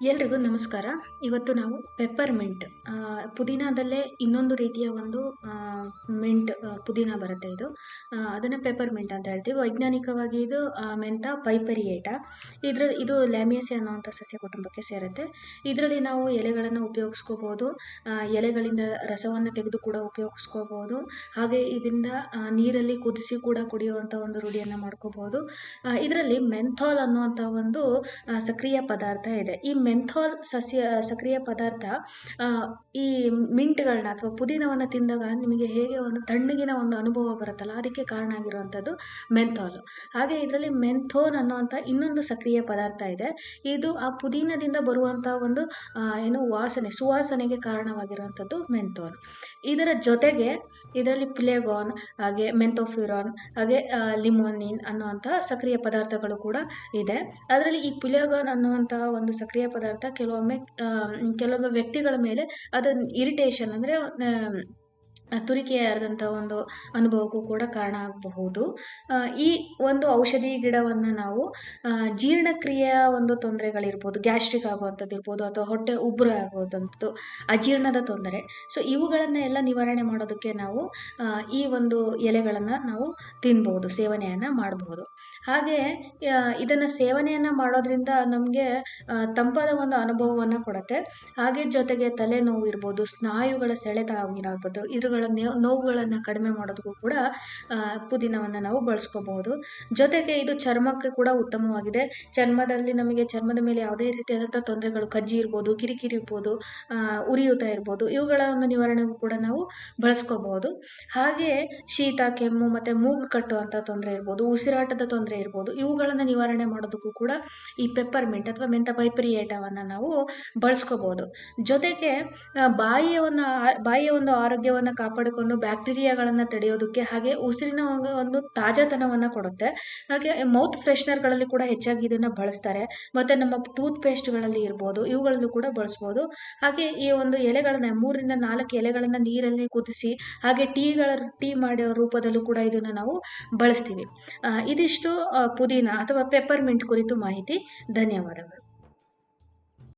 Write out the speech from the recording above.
ಎಲ್ರಿಗೂ ನಮಸ್ಕಾರ. ಇವತ್ತು ನಾವು ಪೆಪ್ಪರ್‌ಮಿಂಟ್ ಪುದೀನಾದಲ್ಲೇ ಇನ್ನೊಂದು ರೀತಿಯ ಒಂದು ಮಿಂಟ್ ಪುದೀನ ಬರುತ್ತೆ ಇದು. ಅದನ್ನು ಪೆಪ್ಪರ್‌ಮಿಂಟ್ ಅಂತ ಹೇಳ್ತೀವಿ. ವೈಜ್ಞಾನಿಕವಾಗಿ ಇದು ಮೆಂತಾ ಪೈಪರಿಯೇಟಾ. ಇದು ಲ್ಯಾಮಿಯೇಸಿಯೇ ಅನ್ನುವಂಥ ಸಸ್ಯ ಕುಟುಂಬಕ್ಕೆ ಸೇರುತ್ತೆ. ಇದರಲ್ಲಿ ನಾವು ಎಲೆಗಳನ್ನು ಉಪಯೋಗಿಸ್ಕೋಬೋದು. ಎಲೆಗಳಿಂದ ರಸವನ್ನು ತೆಗೆದು ಕೂಡ ಉಪಯೋಗಿಸ್ಕೋಬೋದು. ಹಾಗೆ ಇದರಿಂದ ನೀರಲ್ಲಿ ಕುದಿಸಿ ಕೂಡ ಕುಡಿಯುವಂಥ ಒಂದು ರೂಢಿಯನ್ನು ಮಾಡ್ಕೋಬೋದು. ಇದರಲ್ಲಿ ಮೆಂಥಾಲ್ ಅನ್ನುವಂಥ ಒಂದು ಸಕ್ರಿಯ ಪದಾರ್ಥ ಇದೆ. ಈ ಮೆಂಥಾಲ್ ಸಕ್ರಿಯ ಪದಾರ್ಥ ಈ ಮಿಂಟ್‌ಗಳನ್ನ ಅಥವಾ ಪುದೀನವನ್ನು ತಿಂದಾಗ ನಿಮಗೆ ಹೇಗೆ ಒಂದು ತಣ್ಣಗಿನ ಒಂದು ಅನುಭವ ಬರುತ್ತಲ್ಲ, ಅದಕ್ಕೆ ಕಾರಣ ಆಗಿರುವಂಥದ್ದು ಮೆಂಥಾಲು. ಹಾಗೆ ಇದರಲ್ಲಿ ಮೆಂಥೋಲ್ ಅನ್ನುವಂಥ ಇನ್ನೊಂದು ಸಕ್ರಿಯ ಪದಾರ್ಥ ಇದೆ. ಇದು ಆ ಪುದೀನದಿಂದ ಬರುವಂಥ ಒಂದು ಸುವಾಸನೆಗೆ ಕಾರಣವಾಗಿರುವಂಥದ್ದು ಮೆಂಥೋಲ್. ಇದರ ಜೊತೆಗೆ ಇದರಲ್ಲಿ ಪ್ಲೇಗಾನ್, ಹಾಗೆ ಮೆಂಥೋಫ್ಯೂರಾನ್, ಹಾಗೆ ಲಿಮೋನಿನ್ ಅನ್ನುವಂಥ ಸಕ್ರಿಯ ಪದಾರ್ಥಗಳು ಕೂಡ ಇದೆ. ಅದರಲ್ಲಿ ಈ ಪ್ಲೇಗಾನ್ ಅನ್ನುವಂಥ ಒಂದು ಸಕ್ರಿಯ ಪದಾರ್ಥ ಕೆಲವೊಮ್ಮೆ ವ್ಯಕ್ತಿಗಳ ಮೇಲೆ ಅದು ಇರಿಟೇಷನ್ ಅಂದರೆ ತುರಿಕೆಯಾದಂಥ ಒಂದು ಅನುಭವಕ್ಕೂ ಕೂಡ ಕಾರಣ ಆಗಬಹುದು. ಈ ಒಂದು ಔಷಧಿ ಗಿಡವನ್ನು ನಾವು ಜೀರ್ಣಕ್ರಿಯೆಯ ಒಂದು ತೊಂದರೆಗಳಿರ್ಬೋದು, ಗ್ಯಾಸ್ಟ್ರಿಕ್ ಆಗುವಂಥದ್ದು ಇರ್ಬೋದು, ಅಥವಾ ಹೊಟ್ಟೆ ಉಬ್ಬರ ಆಗುವಂಥದ್ದು, ಅಜೀರ್ಣದ ತೊಂದರೆ. ಸೊ ಇವುಗಳನ್ನು ಎಲ್ಲ ನಿವಾರಣೆ ಮಾಡೋದಕ್ಕೆ ನಾವು ಈ ಒಂದು ಎಲೆಗಳನ್ನು ನಾವು ತಿನ್ಬೋದು, ಸೇವನೆಯನ್ನು ಮಾಡಬಹುದು. ಹಾಗೆ ಇದನ್ನು ಸೇವನೆಯನ್ನು ಮಾಡೋದ್ರಿಂದ ನಮಗೆ ತಂಪಾದ ಒಂದು ಅನುಭವವನ್ನು ಕೊಡುತ್ತೆ. ಹಾಗೆ ಜೊತೆಗೆ ತಲೆನೋವು ಇರ್ಬೋದು, ಸ್ನಾಯುಗಳ ಸೆಳೆತ ಆಗಿರ್ಬೋದು, ಇವುಗಳ ನೋವುಗಳನ್ನು ಕಡಿಮೆ ಮಾಡೋದಕ್ಕೂ ಕೂಡ ಪುದೀನವನ್ನು ನಾವು ಬಳಸ್ಕೋಬಹುದು. ಜೊತೆಗೆ ಇದು ಚರ್ಮಕ್ಕೆ ಕೂಡ ಉತ್ತಮವಾಗಿದೆ. ಚರ್ಮದ ಮೇಲೆ ಯಾವುದೇ ರೀತಿಯಾದಂಥ ತೊಂದರೆಗಳು, ಕಜ್ಜಿ ಇರ್ಬೋದು, ಕಿರಿಕಿರಿ ಇರ್ಬೋದು, ಉರಿಯೂತ ಇರ್ಬೋದು, ಇವುಗಳ ಒಂದು ನಿವಾರಣೆಗೂ ಕೂಡ ನಾವು ಬಳಸ್ಕೋಬಹುದು. ಹಾಗೆ ಶೀತ, ಕೆಮ್ಮು ಮತ್ತು ಮೂಗು ಕಟ್ಟುವಂಥ ತೊಂದರೆ ಇರ್ಬೋದು, ಉಸಿರಾಟದ ತೊಂದರೆ ಇರ್ಬೋದು, ಇವುಗಳನ್ನು ನಿವಾರಣೆ ಮಾಡೋದಕ್ಕೂ ಕೂಡ ಈ ಪೆಪ್ಪರ್‌ಮಿಂಟ್ ಅಥವಾ ಮೆಂತಾ ಪೈಪರಿಯೇಟಾವನ್ನು ನಾವು ಬಳಸ್ಕೋಬಹುದು. ಜೊತೆಗೆ ಬಾಯಿಯ ಒಂದು ಆರೋಗ್ಯವನ್ನು ಕಾಪಾಡಿಕೊಂಡು ಬ್ಯಾಕ್ಟೀರಿಯಾಗಳನ್ನು ತಡೆಯೋದಕ್ಕೆ, ಹಾಗೆ ಉಸಿರಿನ ಒಂದು ತಾಜಾತನವನ್ನು ಕೊಡುತ್ತೆ. ಹಾಗೆ ಮೌತ್ ಫ್ರೆಶ್ನರ್ಗಳಲ್ಲಿ ಕೂಡ ಹೆಚ್ಚಾಗಿ ಇದನ್ನು ಬಳಸ್ತಾರೆ. ಮತ್ತು ನಮ್ಮ ಟೂತ್ ಪೇಸ್ಟ್ಗಳಲ್ಲಿ ಇರ್ಬೋದು, ಇವುಗಳಲ್ಲೂ ಕೂಡ ಬಳಸ್ಬೋದು. ಹಾಗೆ ಈ ಒಂದು ಎಲೆಗಳನ್ನು 3 ರಿಂದ 4 ಎಲೆಗಳನ್ನು ನೀರಲ್ಲಿ ಕುದಿಸಿ, ಹಾಗೆ ಟೀ ಮಾಡೋ ರೂಪದಲ್ಲೂ ಕೂಡ ಇದನ್ನು ನಾವು ಬಳಸ್ತೀವಿ. ಇದಿಷ್ಟು ಪುದೀನ ಅಥವಾ ಪೆಪ್ಪರ್‌ಮಿಂಟ್ ಕುರಿತು ಮಾಹಿತಿ. ಧನ್ಯವಾದಗಳು.